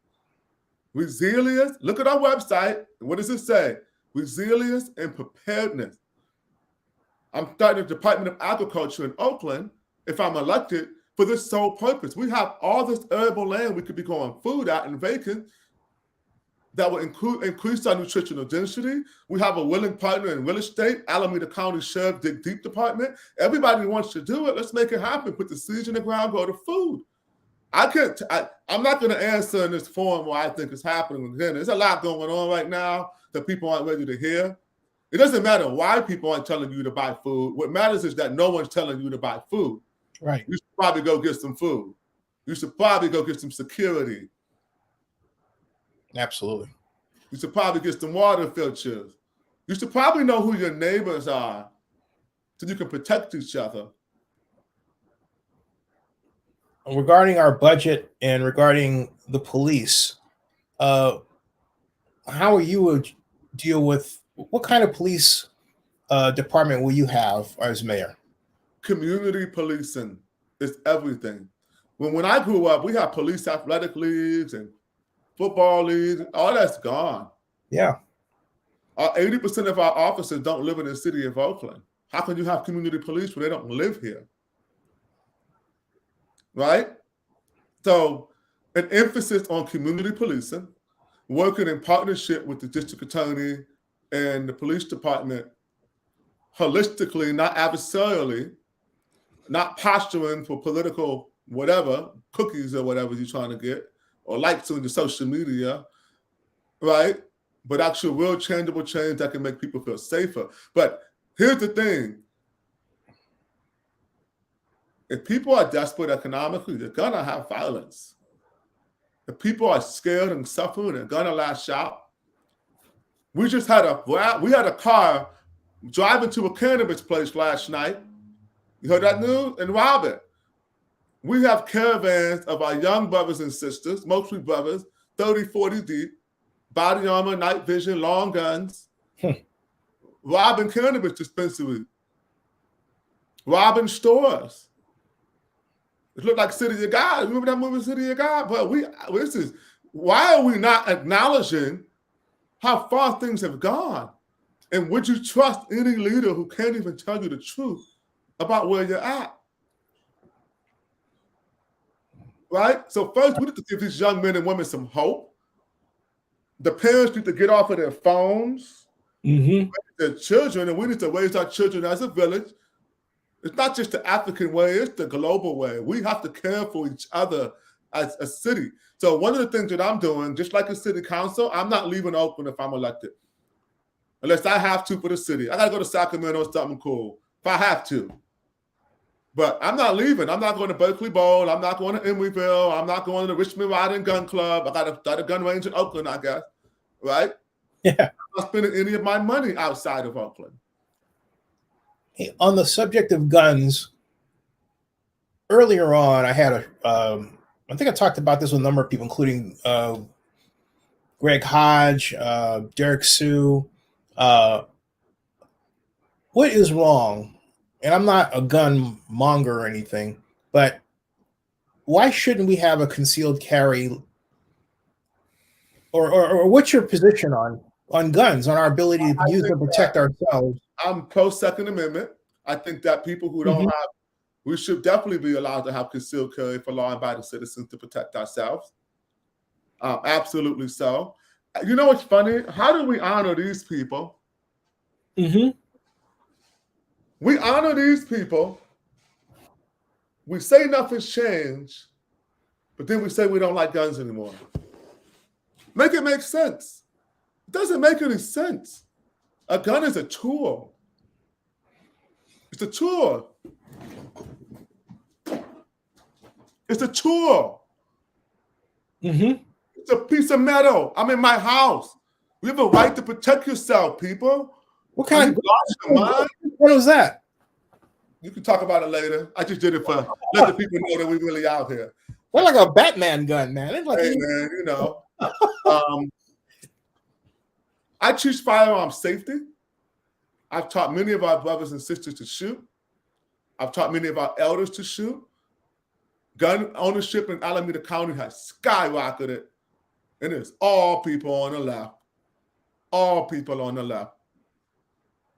Resilience. Look at our website. What does it say? Resilience and preparedness. I'm starting the Department of Agriculture in Oakland, if I'm elected, for this sole purpose. We have all this arable land we could be growing food out and vacant that will increase our nutritional density. We have a willing partner in real estate, Alameda County Sheriff Dig Deep Department. Everybody wants to do it. Let's make it happen. Put the seeds in the ground, go to food. I'm not going to answer in this forum what I think is happening. Again, there's a lot going on right now that people aren't ready to hear. It doesn't matter why people aren't telling you to buy food. What matters is that no one's telling you to buy food. Right. You should probably go get some food. You should probably go get some security. Absolutely. You should probably get some water filters. You should probably know who your neighbors are so you can protect each other. Regarding our budget and regarding the police, how are you deal with what kind of police department will you have as mayor? Community policing is everything. When I grew up, we had police athletic leagues and football leagues. All that's gone. Yeah. 80% of our officers don't live in the city of Oakland. How can you have community police when they don't live here? Right? So an emphasis on community policing, working in partnership with the district attorney and the police department holistically, not adversarially, not posturing for political whatever, cookies or whatever you're trying to get, or likes on your social media, right? But actual real changeable change that can make people feel safer. But here's the thing. if people are desperate economically, they're gonna have violence. If people are scared and suffering, they're gonna lash out. We had a car driving to a cannabis place last night. You heard that news? And rob it. We have caravans of our young brothers and sisters, mostly brothers, 30, 40 deep, body armor, night vision, long guns, robbing cannabis dispensaries, robbing stores. It looked like City of God. Remember that movie, City of God? But why are we not acknowledging how far things have gone? And would you trust any leader who can't even tell you the truth about where you're at? Right? So first, we need to give these young men and women some hope. The parents need to get off of their phones, their children, and we need to raise our children as a village. It's not just the African way, it's the global way. We have to care for each other as a city. So one of the things that I'm doing, just like a city council, I'm not leaving Oakland if I'm elected. Unless I have to for the city. I gotta go to Sacramento or something cool, if I have to. But I'm not leaving. I'm not going to Berkeley Bowl. I'm not going to Emeryville. I'm not going to the Richmond Riding Gun Club. I got to start a gun range in Oakland, I guess. Right? Yeah. I'm not spending any of my money outside of Oakland. Hey, on the subject of guns, earlier on, I had I think I talked about this with a number of people, including Greg Hodge, Derek Sue. What is wrong? And I'm not a gun monger or anything, but why shouldn't we have a concealed carry? Or what's your position on guns, on our ability to use them to protect ourselves? I'm pro Second Amendment. I think that people who don't have, we should definitely be allowed to have concealed carry for law-abiding citizens to protect ourselves. Absolutely so. You know what's funny? How do we honor these people? We honor these people. We say nothing's changed, but then we say we don't like guns anymore. Make it make sense. It doesn't make any sense. A gun is a tool. It's a tool. It's a tool. It's a piece of metal. I'm in my house. You have a right to protect yourself, people. What kind of what was that? You can talk about it later. I just did it for let the people know that we're really out here. They're like a Batman gun, man. It's like, hey, man, you know. I teach firearm safety. I've taught many of our brothers and sisters to shoot. I've taught many of our elders to shoot. Gun ownership in Alameda County has skyrocketed. And it's all people on the left. All people on the left.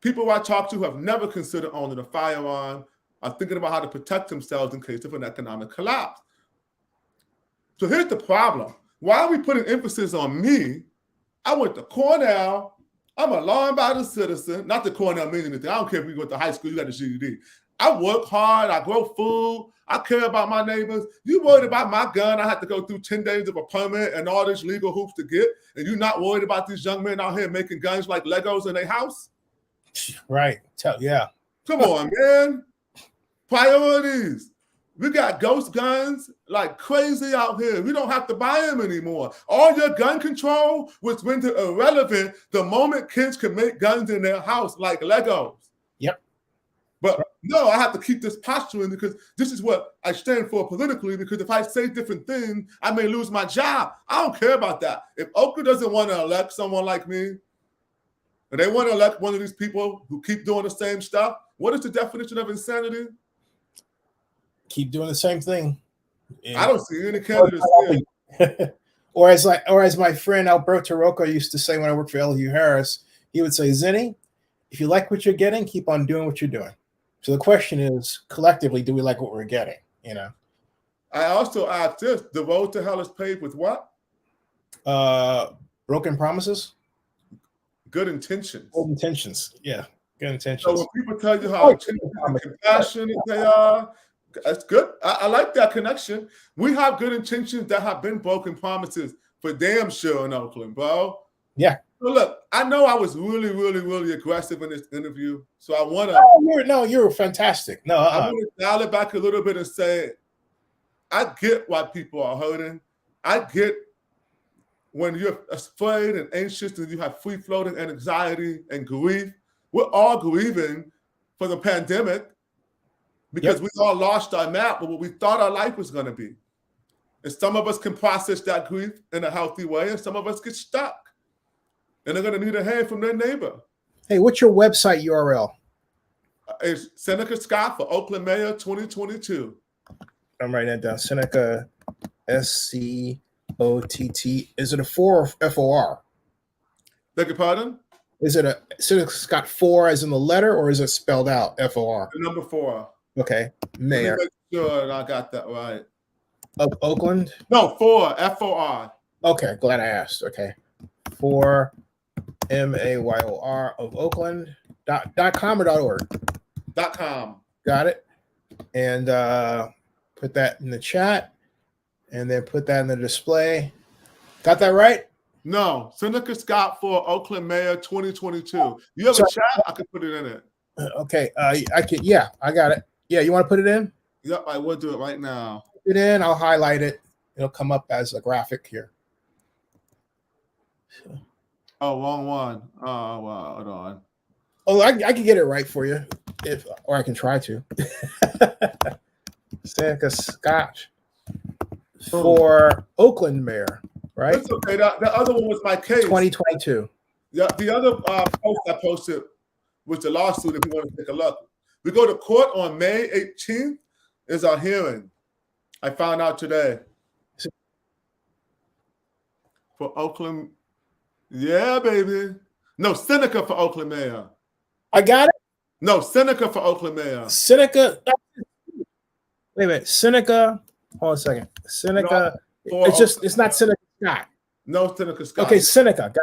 People I talk to who have never considered owning a firearm are thinking about how to protect themselves in case of an economic collapse. So here's the problem. Why are we putting emphasis on me? I went to Cornell. I'm a law-abiding citizen. Not that Cornell means anything. I don't care if you went to high school, you got a GED. I work hard. I grow food. I care about my neighbors. You worried about my gun? I had to go through 10 days of a permit and all these legal hoops to get, and you're not worried about these young men out here making guns like Legos in their house? Right. Yeah. Come on, man. Priorities. We got ghost guns like crazy out here. We don't have to buy them anymore. All your gun control was rendered irrelevant the moment kids can make guns in their house like Legos. Yep. But no, I have to keep this posturing because this is what I stand for politically, because if I say different things, I may lose my job. I don't care about that. If Oakland doesn't want to elect someone like me, and they want to elect one of these people who keep doing the same stuff, what is the definition of insanity? Keep doing the same thing. I don't see any candidates here. or as my friend Alberto Rocco used to say when I worked for L.U. Harris, he would say, Zennie, if you like what you're getting, keep on doing what you're doing. So the question is, collectively, do we like what we're getting? You know. I also asked this: the road to hell is paved with what? Broken promises. Good intentions. Good intentions. Yeah, good intentions. So when people tell you how compassionate they are, that's good. I like that connection. We have good intentions that have been broken promises for damn sure in Oakland, bro. Yeah. So look, I know I was really, really, really aggressive in this interview. So I want to. No, you're fantastic. No, I want to dial it back a little bit and say, I get why people are hurting. I get when you're afraid and anxious and you have free floating and anxiety and grief. We're all grieving for the pandemic because we all lost our map of what we thought our life was going to be. And some of us can process that grief in a healthy way, and some of us get stuck. And they're going to need a hand from their neighbor. Hey, what's your website URL? It's Seneca Scott for Oakland Mayor 2022. I'm writing that down. Seneca, SCOTT. Is it a 4 or FOR? Beg your pardon? Is it a Seneca Scott 4 as in the letter, or is it spelled out FOR? The number 4. Okay. Mayor. Let me make sure I got that right. Of Oakland? No, 4, FOR. Okay, glad I asked. Okay. 4 MAYOR of Oakland. .com or .org? .com. Got it. And put that in the chat, and then put that in the display. Got that right? No, Seneca Scott for Oakland Mayor 2022. You have a chat? I can put it in it. Okay. I can. Yeah, I got it. Yeah, you want to put it in? Yep, I will do it right now. Put it in. I'll highlight it. It'll come up as a graphic here. Oh, wrong one. Oh, wow, hold on. Oh, I can get it right for you, or I can try to. Seneca Scott for Oakland Mayor, right? That's okay. The other one was my case. 2022. The other post I posted was the lawsuit. If you want to take a look, we go to court on May 18th. Is our hearing. I found out today for Oakland. Yeah, baby. No, Seneca for Oakland Mayor. I got it. No, Seneca for Oakland Mayor. Seneca. Wait a minute. Seneca. Hold on a second. Seneca. No, it's not Seneca Scott. No, Seneca Scott. Okay, Seneca. Got it.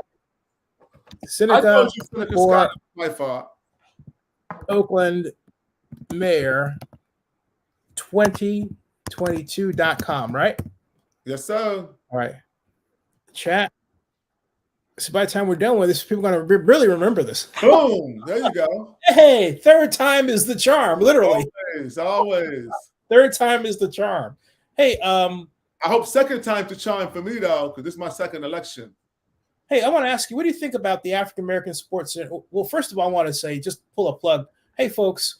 Seneca. I told you Seneca Scott. My fault. Oakland Mayor 2022.com, right? Yes, sir. All right. Chat. So by the time we're done with this, people are going to really remember this. Boom. There you go. Hey, third time is the charm, literally. Always. Third time is the charm. Hey, I hope second time to charm for me, though, because this is my second election. Hey, I want to ask you, what do you think about the African American sports? Well, first of all, I want to say, just pull a plug. Hey, folks,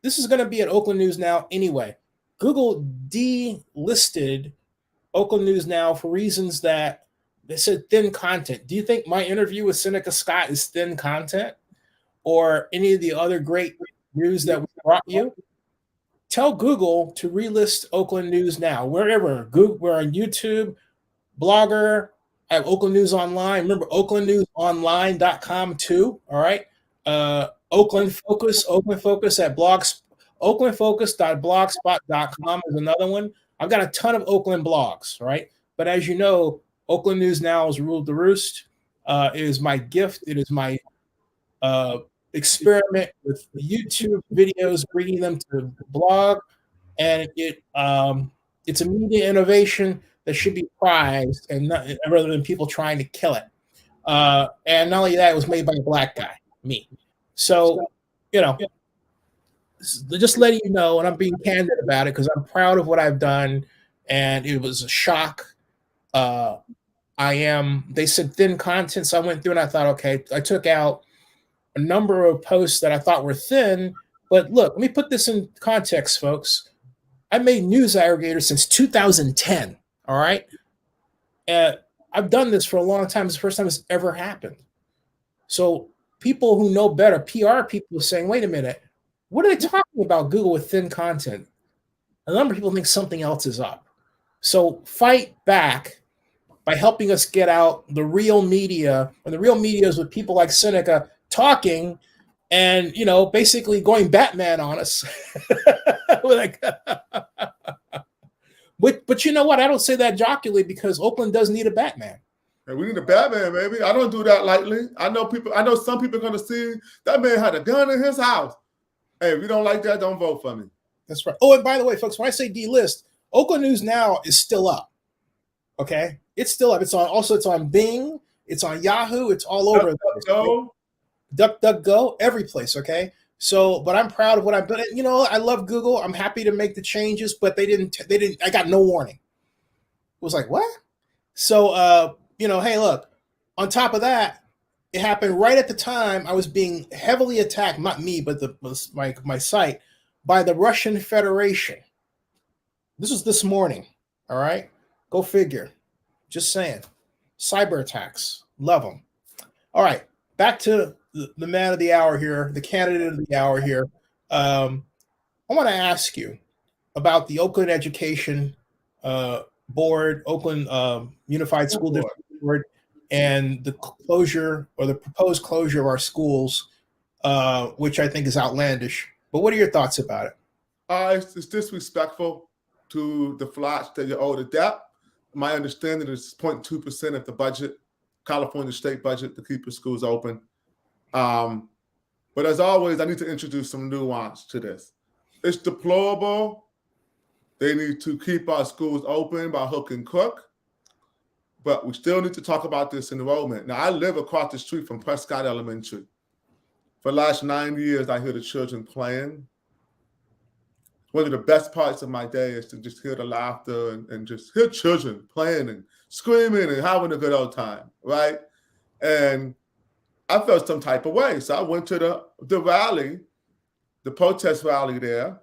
this is going to be at Oakland News Now anyway. Google delisted Oakland News Now for reasons that they said thin content. Do you think my interview with Seneca Scott is thin content, or any of the other great news that we brought you? Tell Google to relist Oakland News Now, wherever. Google, we're on YouTube, Blogger, I have Oakland News Online. Remember, oaklandnewsonline.com too, all right? Oakland Focus at blogs. Oaklandfocus.blogspot.com is another one. I've got a ton of Oakland blogs, right? But as you know, Oakland News Now has ruled the roost. It is my gift. It is my experiment with YouTube videos, bringing them to the blog, and it's a media innovation that should be prized, and not, rather than people trying to kill it. And not only that, it was made by a black guy, me. So, just letting you know, and I'm being candid about it because I'm proud of what I've done, and it was a shock. They said thin content, so I went through and I thought, okay, I took out a number of posts that I thought were thin, but look, let me put this in context, folks. I made news aggregators since 2010, all right? I've done this for a long time. It's the first time it's ever happened. So people who know better, PR people, are saying, wait a minute, what are they talking about Google with thin content? A number of people think something else is up. So fight back by helping us get out the real media, and the real media is with people like Seneca talking and, basically going Batman on us. But you know what? I don't say that jocularly because Oakland does need a Batman. Hey, we need a Batman, baby. I don't do that lightly. I know some people are going to see that man had a gun in his house. Hey, if you don't like that, don't vote for me. That's right. Oh, and by the way, folks, when I say delist, Oakland News Now is still up. Okay? It's still up. It's on Bing. It's on Yahoo. It's all over. Go. DuckDuckGo, every place. Okay. So, but I'm proud of what I've done. You know, I love Google. I'm happy to make the changes, but they didn't, I got no warning. It was like, what? So, you know, hey, look, on top of that, it happened right at the time I was being heavily attacked, not me, but my site, by the Russian Federation. This was this morning. All right. Go figure. Just saying. Cyber attacks. Love them. All right. Back to the man of the hour here, the candidate of the hour here. I want to ask you about the Oakland Education Board, Oakland Unified School District Board, and the closure or the proposed closure of our schools, which I think is outlandish. But what are your thoughts about it? It's disrespectful to the flats that you owe the debt. My understanding is 0.2% of the budget, California state budget, to keep the schools open. But as always, I need to introduce some nuance to this. It's deplorable. They need to keep our schools open by hook and crook. But we still need to talk about this enrollment. Now, I live across the street from Prescott Elementary. For the last 9 years, I hear the children playing. One of the best parts of my day is to just hear the laughter and just hear children playing and screaming and having a good old time, right? And I felt some type of way. So I went to the rally, the protest rally there,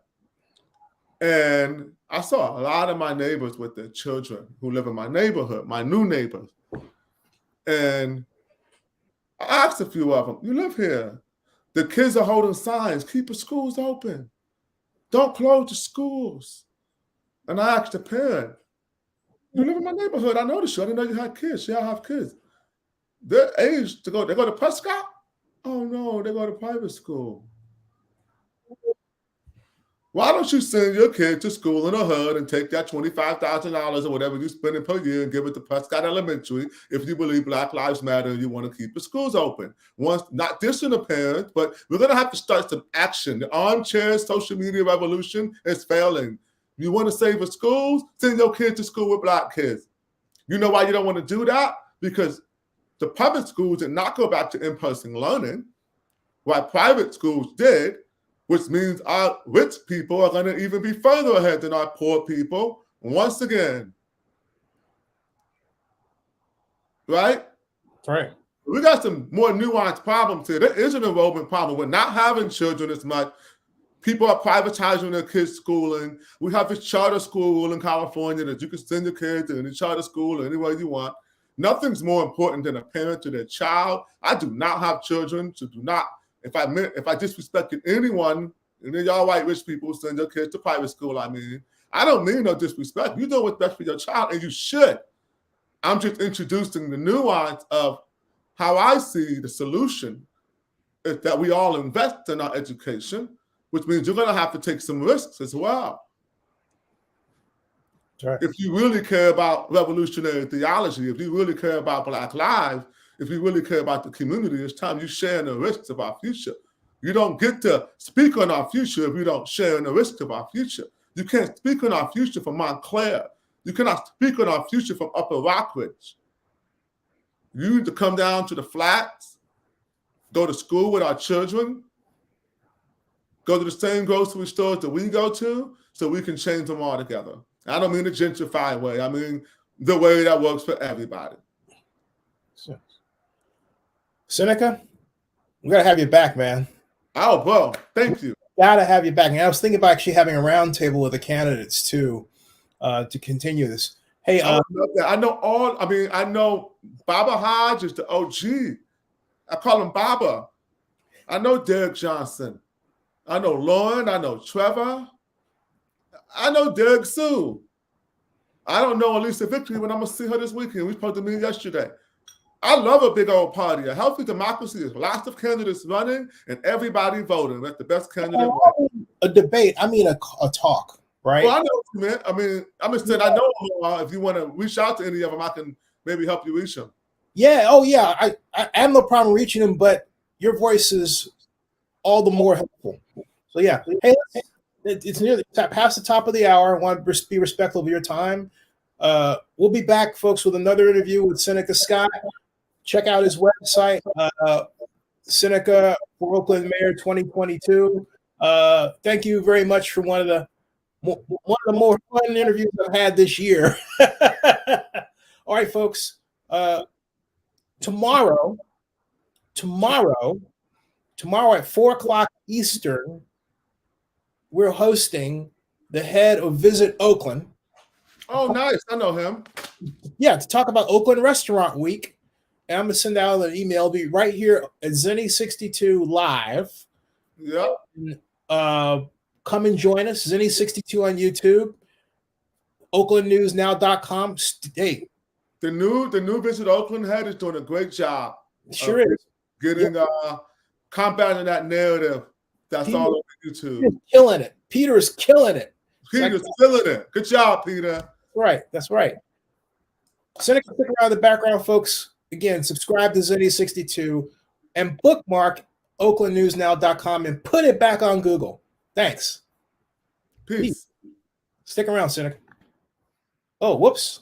and I saw a lot of my neighbors with their children who live in my neighborhood, my new neighbors. And I asked a few of them, you live here. The kids are holding signs, keep the schools open. Don't close the schools. And I asked the parent, you live in my neighborhood. I noticed you. I didn't know you had kids. Yeah, I have kids. Their age to go, they go to Prescott? Oh no, they go to private school. Why don't you send your kid to school in a hood and take that $25,000 or whatever you're spending per year and give it to Prescott Elementary if you believe Black Lives Matter and you want to keep the schools open? Once, not dissing the parents, but we're going to have to start some action. The armchair social media revolution is failing. You want to save the schools? Send your kid to school with Black kids. You know why you don't want to do that? Because the public schools did not go back to in-person learning, while private schools did, which means our rich people are going to even be further ahead than our poor people once again. Right? Right. We got some more nuanced problems here. There is an enrollment problem. We're not having children as much. People are privatizing their kids' schooling. We have this charter school rule in California that you can send your kids to any charter school or anywhere you want. Nothing's more important than a parent to their child. I do not have children, so do not. If I disrespected anyone, and then y'all white rich people send your kids to private school, I don't mean no disrespect. You know what's best for your child, and you should. I'm just introducing the nuance of how I see the solution is that we all invest in our education, which means you're going to have to take some risks as well. Right. If you really care about revolutionary theology, if you really care about Black lives, if you really care about the community, it's time you share in the risks of our future. You don't get to speak on our future if you don't share in the risks of our future. You can't speak on our future from Montclair. You cannot speak on our future from Upper Rockridge. You need to come down to the flats, go to school with our children, go to the same grocery stores that we go to so we can change them all together. I don't mean the gentrified way. I mean the way that works for everybody. Seneca, we got to have you back, man. Oh, bro, thank you. Got to have you back. And I was thinking about actually having a roundtable with the candidates too to continue this. Hey, I know Baba Hodge is the OG. I call him Baba. I know Derek Johnson. I know Lauren. I know Trevor. I know Derek Sue. I don't know Elisa Victory when I'm going to see her this weekend. We supposed to meet yesterday. I love a big old party. A healthy democracy is lots of candidates running and everybody voting. That's the best candidate. A debate. I mean, a talk, right? Well, I know what you meant. I mean, I'm just saying, I know if you want to reach out to any of them, I can maybe help you reach them. Yeah. Oh, yeah. I have no problem reaching them, but your voice is all the more helpful. So, yeah. Hey, it's nearly past the top of the hour. I want to be respectful of your time. We'll be back, folks, with another interview with Seneca Scott. Check out his website, Seneca for Oakland Mayor 2022. Thank you very much for one of the more fun interviews I've had this year. All right, folks. Tomorrow at 4:00 Eastern, we're hosting the head of Visit Oakland. Oh, nice. I know him. Yeah, to talk about Oakland Restaurant Week. And I'm going to send out an email. It'll be right here at Zennie62 Live. Yep. Come and join us. Zennie62 on YouTube. OaklandNewsNow.com. Hey. The new Visit Oakland head is doing a great job. Sure is. Getting combating that narrative that's Peter, all over YouTube. Peter's killing it. Peter is killing it. Peter's killing it. Good job, Peter. Right. That's right. Seneca, stick around in the background, folks. Again, subscribe to Zennie62 and bookmark OaklandNewsNow.com and put it back on Google. Thanks. Peace. Stick around, Seneca. Oh, whoops.